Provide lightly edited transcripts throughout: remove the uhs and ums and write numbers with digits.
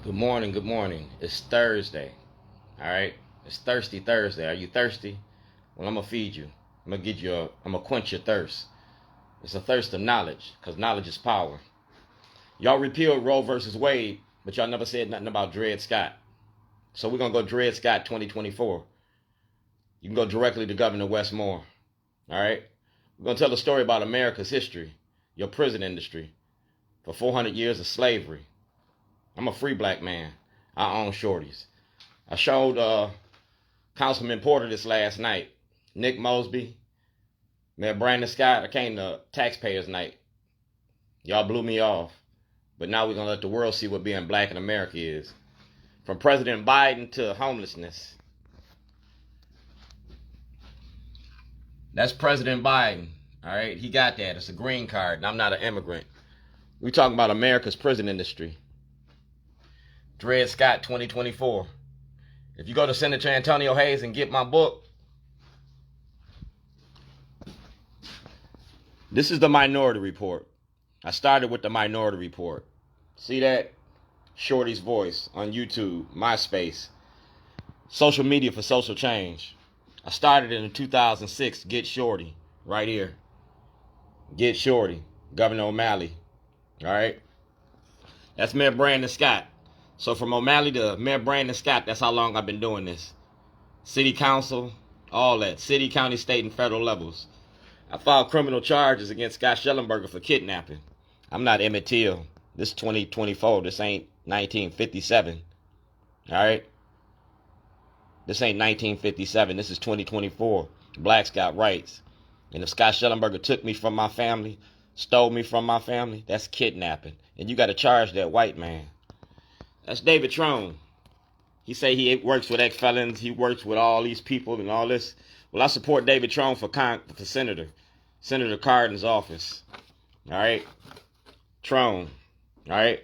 Good morning, good morning. It's Thursday, all right? It's Thirsty Thursday. Are you thirsty? Well, I'm going to feed you. I'm going to quench your thirst. It's a thirst of knowledge, because knowledge is power. Y'all repealed Roe versus Wade, but y'all never said nothing about Dred Scott. So we're going to go Dred Scott 2024. You can go directly to Governor Westmore, all right? We're going to tell the story about America's history, your prison industry, for 400 years of slavery. I'm a free black man. I own Shorty's. I showed Councilman Porter this last night. Nick Mosby, Mayor Brandon Scott. I came to taxpayers night. Y'all blew me off. But now we're going to let the world see what being black in America is. From President Biden to homelessness. That's President Biden. All right, he got that. It's a green card, and I'm not an immigrant. We're talking about America's prison industry. Dred Scott 2024. If you go to Senator Antonio Hayes and get my book, this is the Minority Report. I started with the Minority Report. See that? Shorty's Voice on YouTube, MySpace, social media for social change. I started in 2006. Get Shorty, right here. Get Shorty, Governor O'Malley. All right? That's Mayor Brandon Scott. So from O'Malley to Mayor Brandon Scott, that's how long I've been doing this. City council, all that. City, county, state, and federal levels. I filed criminal charges against Scott Shellenberger for kidnapping. I'm not Emmett Till. This is 2024. This ain't 1957. All right? This ain't 1957. This is 2024. Blacks got rights. And if Scott Shellenberger took me from my family, stole me from my family, that's kidnapping. And you got to charge that white man. That's David Trone. He say he works with ex-felons. He works with all these people and all this. Well, I support David Trone for Senator Hardin's office. All right? Trone. All right?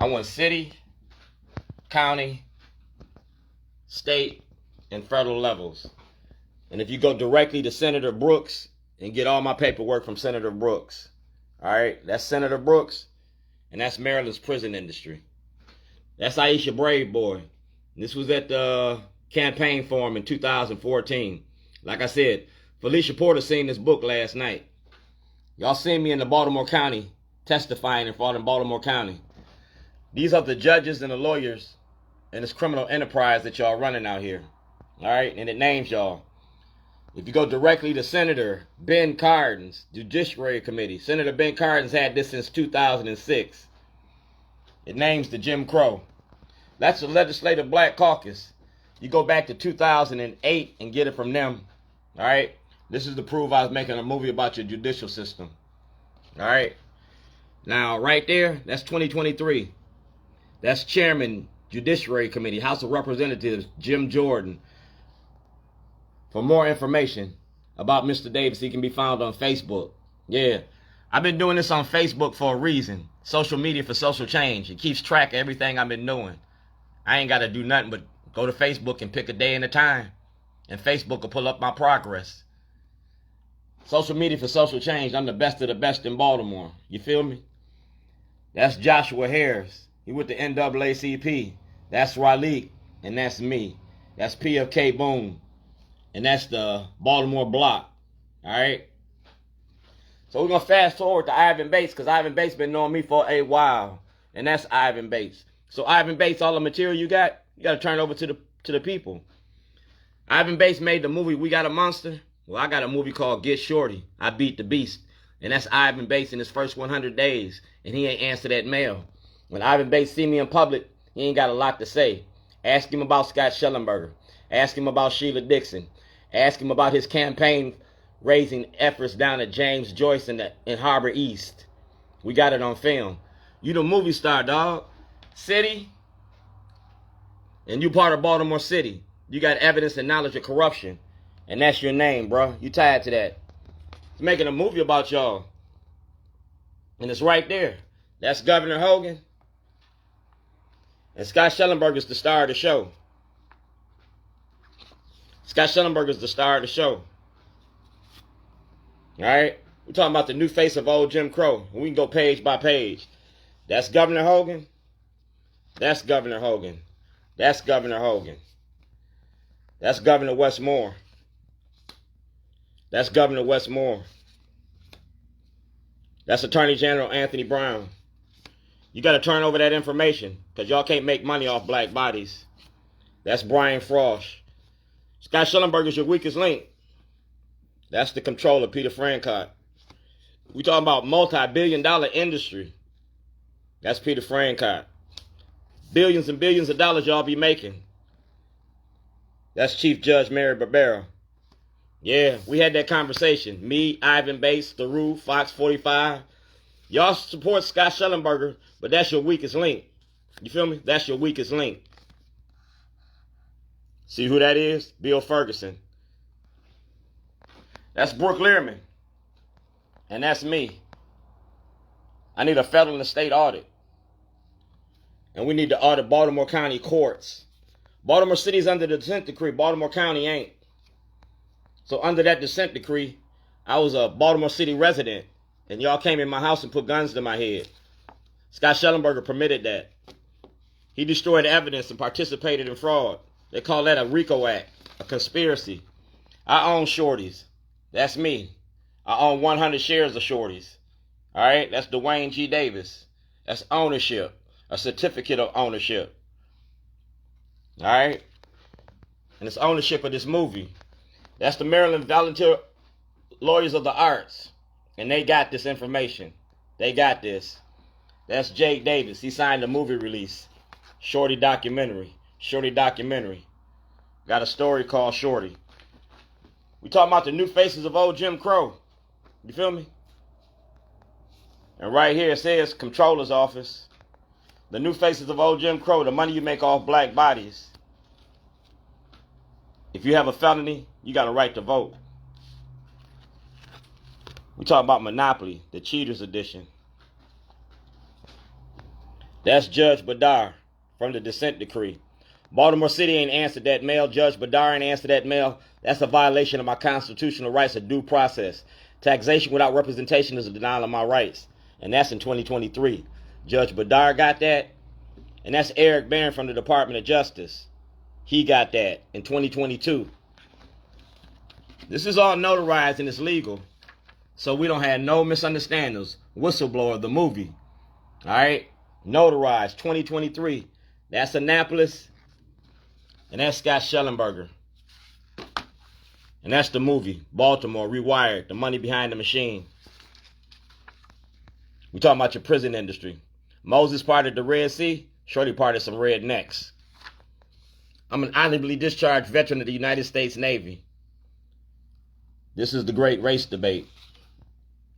I want city, county, state, and federal levels. And if you go directly to Senator Brooks and get all my paperwork from Senator Brooks. All right? That's Senator Brooks. And that's Maryland's prison industry. That's Aisha Brave Boy. This was at the campaign forum in 2014. Like I said, Felicia Porter seen this book last night. Y'all seen me in the Baltimore County testifying in front of Baltimore County. These are the judges and the lawyers in this criminal enterprise that y'all running out here. All right? And it names y'all. If you go directly to Senator Ben Cardin's Judiciary Committee, Senator Ben Cardin's had this since 2006. It names the Jim Crow. That's the Legislative Black Caucus. You go back to 2008 and get it from them. All right? This is to prove I was making a movie about your judicial system. All right? Now, right there, that's 2023. That's Chairman, Judiciary Committee, House of Representatives, Jim Jordan. For more information about Mr. Davis, he can be found on Facebook. Yeah, I've been doing this on Facebook for a reason. Social media for social change. It keeps track of everything I've been doing. I ain't got to do nothing but go to Facebook and pick a day and a time. And Facebook will pull up my progress. Social media for social change. I'm the best of the best in Baltimore. You feel me? That's Joshua Harris. He with the NAACP. That's Raleigh. And that's me. That's PFK Boone. And that's the Baltimore block. All right? So we're going to fast forward to Ivan Bates, because Ivan Bates been knowing me for a while. And that's Ivan Bates. So Ivan Bates, all the material you got to turn over to the people. Ivan Bates made the movie We Got a Monster. Well, I got a movie called Get Shorty. I Beat the Beast. And that's Ivan Bates in his first 100 days. And he ain't answered that mail. When Ivan Bates see me in public, he ain't got a lot to say. Ask him about Scott Shellenberger. Ask him about Sheila Dixon. Ask him about his campaign raising efforts down at James Joyce in Harbor East. We got it on film. You the movie star, dog. City. And you part of Baltimore City. You got evidence and knowledge of corruption. And that's your name, bro. You tied to that. He's making a movie about y'all. And it's right there. That's Governor Hogan. And Scott Shellenberger's the star of the show. Scott Shellenberger's the star of the show. All right? We're talking about the new face of old Jim Crow. We can go page by page. That's Governor Hogan. That's Governor Hogan. That's Governor Hogan. That's Governor Westmore. That's Governor Westmore. That's Attorney General Anthony Brown. You got to turn over that information because y'all can't make money off black bodies. That's Brian Frosh. Scott Shellenberger is your weakest link. That's the controller, Peter Francott. We talking about multi-billion-dollar industry. That's Peter Francott. Billions and billions of dollars y'all be making. That's Chief Judge Mary Barbera. Yeah, we had that conversation. Me, Ivan Bates, Theroux, Fox 45. Y'all support Scott Shellenberger, but that's your weakest link. You feel me? That's your weakest link. See who that is? Bill Ferguson. That's Brooke Learman. And that's me. I need a federal and state audit. And we need to audit Baltimore County courts. Baltimore City's under the dissent decree. Baltimore County ain't. So under that dissent decree, I was a Baltimore City resident. And y'all came in my house and put guns to my head. Scott Shellenberger permitted that. He destroyed evidence and participated in fraud. They call that a RICO Act, a conspiracy. I own Shorty's. That's me. I own 100 shares of Shorty's. All right? That's Dwayne G. Davis. That's ownership, a certificate of ownership. All right? And it's ownership of this movie. That's the Maryland Volunteer Lawyers of the Arts. And they got this information. They got this. That's Jake Davis. He signed the movie release. Shorty documentary. Shorty documentary. Got a story called Shorty. We talking about the new faces of old Jim Crow. You feel me? And right here it says Comptroller's Office. The new faces of old Jim Crow. The money you make off black bodies. If you have a felony, you got a right to vote. We talking about Monopoly, the Cheaters Edition. That's Judge Badar from the dissent decree. Baltimore City ain't answered that mail. Judge Badar ain't answered that mail. That's a violation of my constitutional rights of due process. Taxation without representation is a denial of my rights. And that's in 2023. Judge Badar got that. And that's Eric Barron from the Department of Justice. He got that in 2022. This is all notarized and it's legal. So we don't have no misunderstandings. Whistleblower, the movie. All right? Notarized, 2023. That's Annapolis. And that's Scott Shellenberger. And that's the movie. Baltimore, Rewired. The money behind the machine. We talking about your prison industry. Moses parted the Red Sea. Shorty parted some rednecks. I'm an honorably discharged veteran of the United States Navy. This is the great race debate.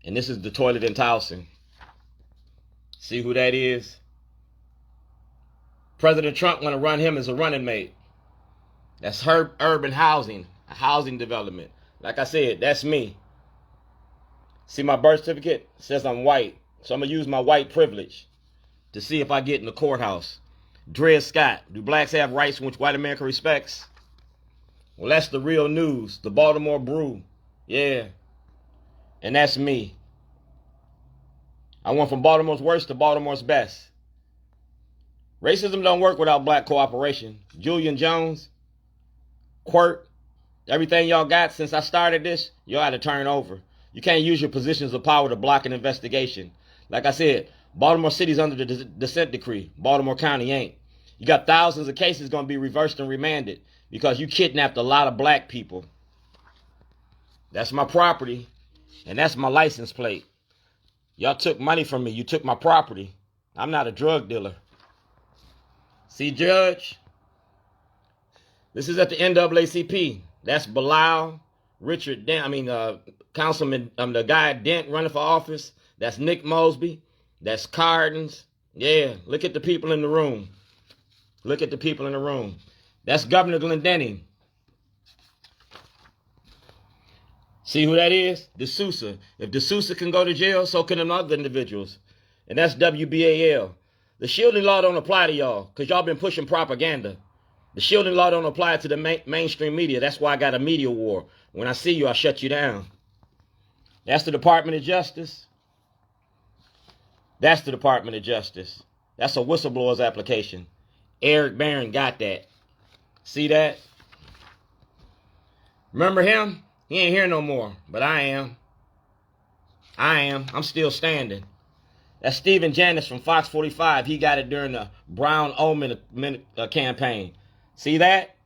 And this is the toilet in Towson. See who that is? President Trump want to run him as a running mate. That's urban housing, a housing development. Like I said, that's me. See my birth certificate? It says I'm white. So I'm going to use my white privilege to see if I get in the courthouse. Dred Scott, do blacks have rights which white America respects? Well, that's the real news. The Baltimore Brew. Yeah. And that's me. I went from Baltimore's worst to Baltimore's best. Racism don't work without black cooperation. Julian Jones, Quirt, everything y'all got since I started this, y'all had to turn over. You can't use your positions of power to block an investigation. Like I said, Baltimore City's under the dissent decree. Baltimore County ain't. You got thousands of cases going to be reversed and remanded because you kidnapped a lot of black people. That's my property, and that's my license plate. Y'all took money from me. You took my property. I'm not a drug dealer. See, Judge? This is at the NAACP. That's Bilal, Richard Dent, Councilman, the guy Dent running for office. That's Nick Mosby. That's Cardins. Yeah, look at the people in the room. Look at the people in the room. That's Governor Glendenning. See who that is? D'Souza. If D'Souza can go to jail, so can them other individuals. And that's WBAL. The shielding law don't apply to y'all because y'all been pushing propaganda. The shielding law don't apply to the mainstream media. That's why I got a media war. When I see you, I'll shut you down. That's the Department of Justice. That's the Department of Justice. That's a whistleblower's application. Eric Barron got that. See that? Remember him? He ain't here no more, but I am. I'm still standing. That's Stephen Janis from Fox 45. He got it during the Brown Omen campaign. See that?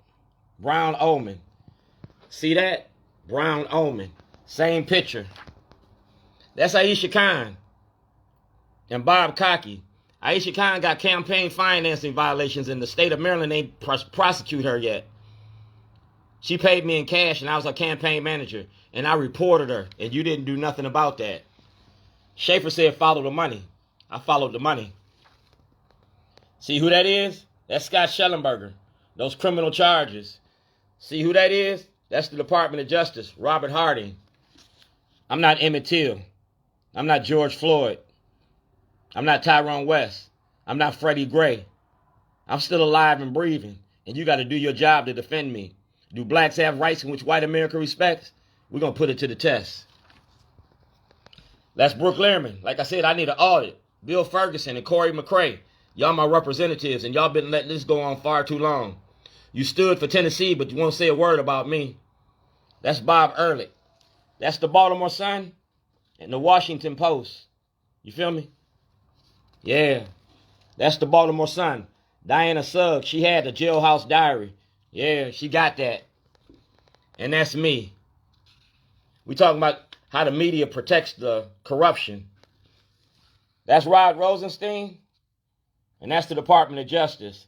Brown Omen. See that? Brown Omen. Same picture. That's Aisha Khan and Bob Cocky. Aisha Khan got campaign financing violations in the state of Maryland. They prosecute her yet. She paid me in cash, and I was her campaign manager, and I reported her, and you didn't do nothing about that. Schaefer said, follow the money. I followed the money. See who that is? That's Scott Shellenberger. Those criminal charges. See who that is? That's the Department of Justice, Robert Hardin. I'm not Emmett Till. I'm not George Floyd. I'm not Tyrone West. I'm not Freddie Gray. I'm still alive and breathing, and you got to do your job to defend me. Do blacks have rights in which white America respects? We're going to put it to the test. That's Brooke Lehrman. Like I said, I need an audit. Bill Ferguson and Corey McCray. Y'all my representatives, and y'all been letting this go on far too long. You stood for Tennessee, but you won't say a word about me. That's Bob Ehrlich. That's the Baltimore Sun and the Washington Post. You feel me? Yeah. That's the Baltimore Sun. Diana Suggs, she had the Jailhouse Diary. Yeah, she got that. And that's me. We talking about how the media protects the corruption. That's Rod Rosenstein. And that's the Department of Justice.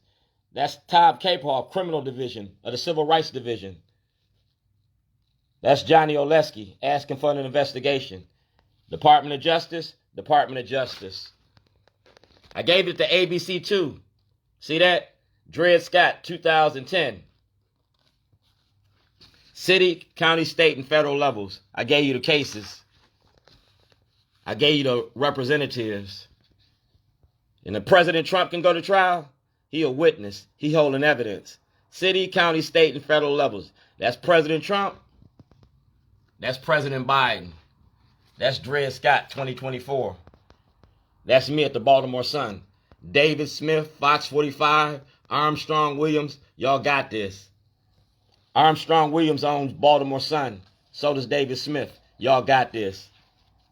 That's Todd Capehall, Criminal Division of the Civil Rights Division. That's Johnny Oleski, asking for an investigation. Department of Justice, Department of Justice. I gave it to ABC too. See that? Dred Scott, 2010. City, county, state, and federal levels. I gave you the cases. I gave you the representatives. And if President Trump can go to trial, he a witness. He holding evidence. City, county, state, and federal levels. That's President Trump. That's President Biden. That's Dred Scott, 2024. That's me at the Baltimore Sun. David Smith, Fox 45, Armstrong Williams. Y'all got this. Armstrong Williams owns Baltimore Sun. So does David Smith. Y'all got this.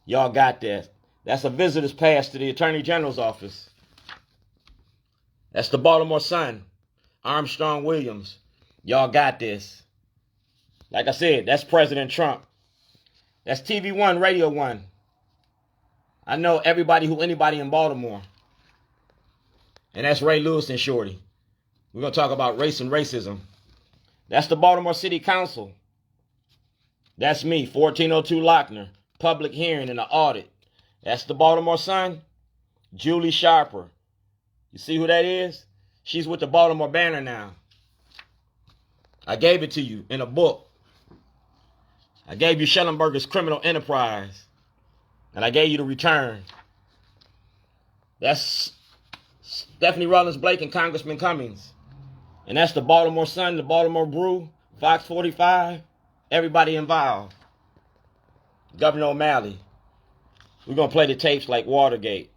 Y'all got this. That's a visitor's pass to the Attorney General's office. That's the Baltimore Sun. Armstrong Williams. Y'all got this. Like I said, that's President Trump. That's TV One, Radio One. I know anybody in Baltimore. And that's Ray Lewis and Shorty. We're going to talk about race and racism. That's the Baltimore City Council. That's me, 1402 Lochner. Public hearing and an audit. That's the Baltimore Sun. Julie Sharper. You see who that is? She's with the Baltimore Banner now. I gave it to you in a book. I gave you Shellenberger's Criminal Enterprise. And I gave you the return. That's Stephanie Rollins Blake and Congressman Cummings. And that's the Baltimore Sun, the Baltimore Brew, Fox 45, everybody involved. Gov.O'Malley. We're going to play the tapes like Watergate.